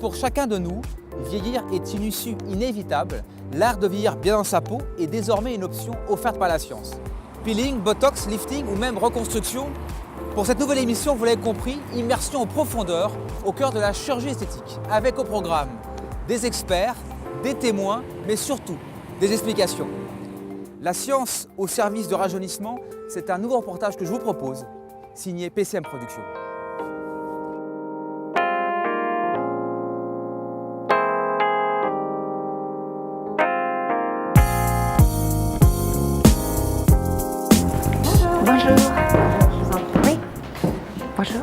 pour chacun de nous, vieillir est une issue inévitable. L'art de vieillir bien dans sa peau est désormais une option offerte par la science. Peeling, botox, lifting ou même reconstruction. Pour cette nouvelle émission, vous l'avez compris, immersion en profondeur au cœur de la chirurgie esthétique, avec au programme des experts, des témoins, mais surtout des explications. La science au service de rajeunissement, c'est un nouveau reportage que je vous propose, signé PCM Productions. Bonjour. Je vous en prie. Oui. Bonjour.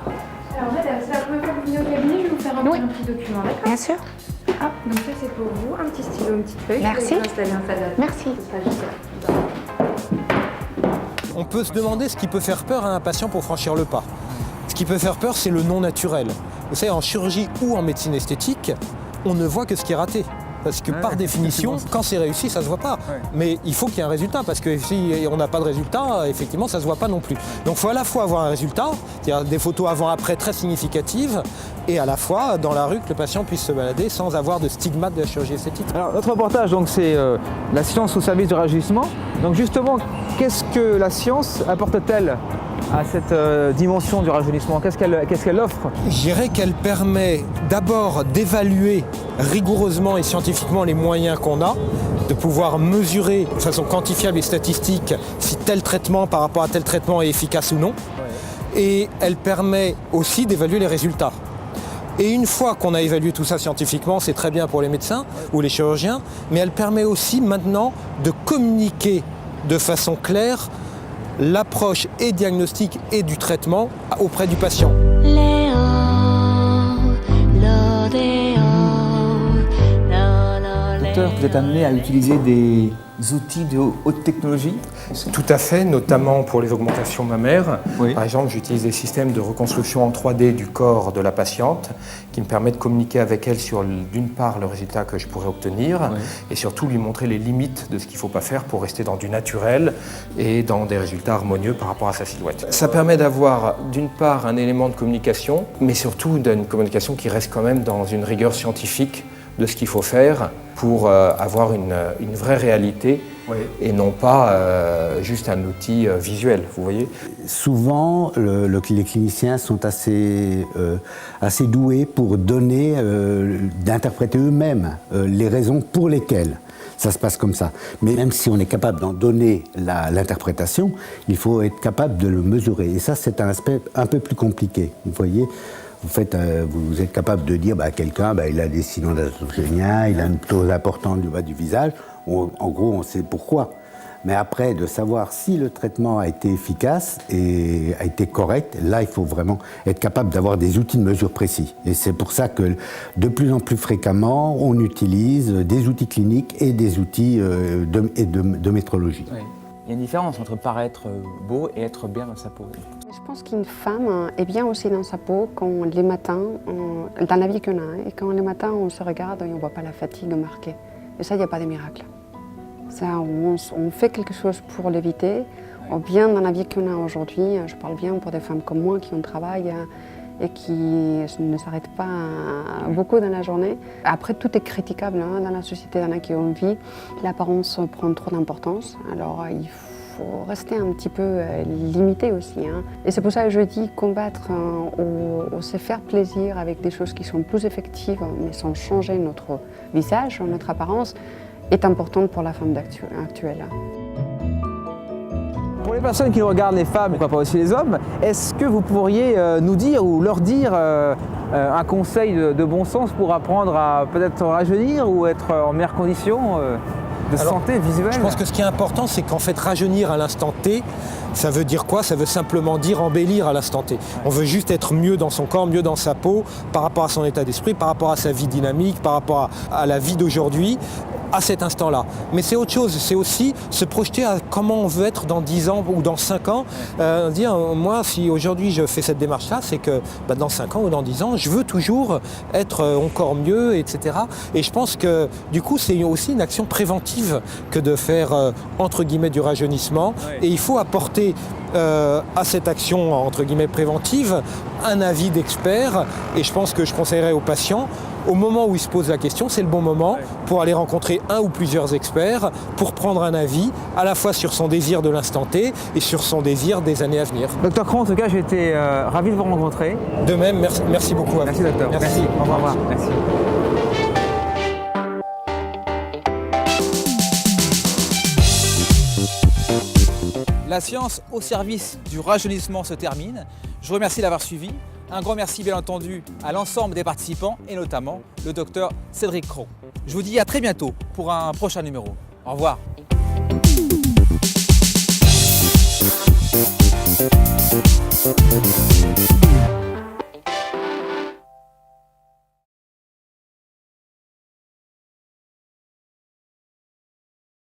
Alors madame, c'est la première fois que vous venez au cabinet, je vais vous faire remplir un petit document, d'accord? Bien sûr. Hop, donc ça c'est pour vous, un petit stylo, une petite feuille. Merci. Je vais vous installer un salle d'attente. Merci. Ce sera juste là. On peut se demander ce qui peut faire peur à un patient pour franchir le pas. Ce qui peut faire peur, c'est le non naturel. Vous savez, en chirurgie ou en médecine esthétique, on ne voit que ce qui est raté. Parce que par définition, quand c'est réussi, ça ne se voit pas. Ouais. Mais il faut qu'il y ait un résultat, parce que si on n'a pas de résultat, effectivement, ça ne se voit pas non plus. Donc il faut à la fois avoir un résultat, c'est-à-dire des photos avant-après très significatives, et à la fois dans la rue que le patient puisse se balader sans avoir de stigmate de la chirurgie esthétique. Alors notre reportage, donc, c'est la science au service du rajeunissement. Donc justement, qu'est-ce que la science apporte-t-elle à cette dimension du rajeunissement? Qu'est-ce qu'elle offre? Je dirais qu'elle permet d'abord d'évaluer rigoureusement et scientifiquement les moyens qu'on a, de pouvoir mesurer de façon quantifiable et statistique si tel traitement par rapport à tel traitement est efficace ou non. Et elle permet aussi d'évaluer les résultats. Et une fois qu'on a évalué tout ça scientifiquement, c'est très bien pour les médecins ou les chirurgiens, mais elle permet aussi maintenant de communiquer de façon claire l'approche et diagnostic et du traitement auprès du patient. Docteur, vous êtes amené à utiliser des outils de haute technologie? Tout à fait, notamment pour les augmentations mammaires. Oui. Par exemple, j'utilise des systèmes de reconstruction en 3D du corps de la patiente qui me permettent de communiquer avec elle sur, d'une part, le résultat que je pourrais obtenir et surtout lui montrer les limites de ce qu'il ne faut pas faire pour rester dans du naturel et dans des résultats harmonieux par rapport à sa silhouette. Ça permet d'avoir, d'une part, un élément de communication, mais surtout d'une communication qui reste quand même dans une rigueur scientifique de ce qu'il faut faire pour avoir une vraie réalité et non pas juste un outil visuel, vous voyez. Souvent, les cliniciens sont assez doués pour donner, d'interpréter eux-mêmes les raisons pour lesquelles ça se passe comme ça. Mais même si on est capable d'en donner l'interprétation, il faut être capable de le mesurer. Et ça, c'est un aspect un peu plus compliqué, vous voyez. Vous êtes capable de dire quelqu'un, il a des sinons d'adrogéniens, il a une dose importante du bas du visage. En gros, on sait pourquoi. Mais après, de savoir si le traitement a été efficace et a été correct, là, il faut vraiment être capable d'avoir des outils de mesure précis. Et c'est pour ça que de plus en plus fréquemment, on utilise des outils cliniques et des outils de métrologie. Oui. Il y a une différence entre paraître beau et être bien dans sa peau. Je pense qu'une femme est bien aussi dans sa peau quand les matins, dans la vie qu'on a, et quand les matins on se regarde et on ne voit pas la fatigue marquée. Et ça, il n'y a pas de miracle. Ça, on fait quelque chose pour l'éviter. Bien dans la vie qu'on a aujourd'hui, je parle bien pour des femmes comme moi qui ont travail et qui ne s'arrêtent pas beaucoup dans la journée. Après, tout est critiquable dans la société dans laquelle on vit. L'apparence prend trop d'importance. Alors, il faut rester un petit peu limité aussi. Et c'est pour ça que je dis combattre ou se faire plaisir avec des choses qui sont plus effectives, mais sans changer notre visage, notre apparence, est importante pour la femme actuelle. Pour les personnes qui regardent les femmes, pourquoi pas aussi les hommes, est-ce que vous pourriez nous dire ou leur dire un conseil de bon sens pour apprendre à peut-être rajeunir ou être en meilleure condition de santé visuelle? Je pense que ce qui est important, c'est qu'en fait, rajeunir à l'instant T, ça veut dire quoi? Ça veut simplement dire embellir à l'instant T. On veut juste être mieux dans son corps, mieux dans sa peau, par rapport à son état d'esprit, par rapport à sa vie dynamique, par rapport à la vie d'aujourd'hui. à cet instant-là. Mais c'est autre chose, c'est aussi se projeter à comment on veut être dans 10 ans ou dans 5 ans. Dire, moi, si aujourd'hui je fais cette démarche-là, c'est que dans 5 ans ou dans 10 ans, je veux toujours être encore mieux, etc. Et je pense que du coup, c'est aussi une action préventive que de faire, entre guillemets, du rajeunissement. Et il faut apporter à cette action, entre guillemets, préventive, un avis d'expert. Et je pense que je conseillerais aux patients au moment où il se pose la question, c'est le bon moment pour aller rencontrer un ou plusieurs experts, pour prendre un avis à la fois sur son désir de l'instant T et sur son désir des années à venir. Docteur Cron, en tout cas, j'ai été ravi de vous rencontrer. De même, merci beaucoup à vous. Merci docteur. Merci. Au revoir. Merci. La science au service du rajeunissement se termine. Je vous remercie d'avoir suivi. Un grand merci bien entendu à l'ensemble des participants et notamment le docteur Cédric Cron. Je vous dis à très bientôt pour un prochain numéro. Au revoir. Thank you.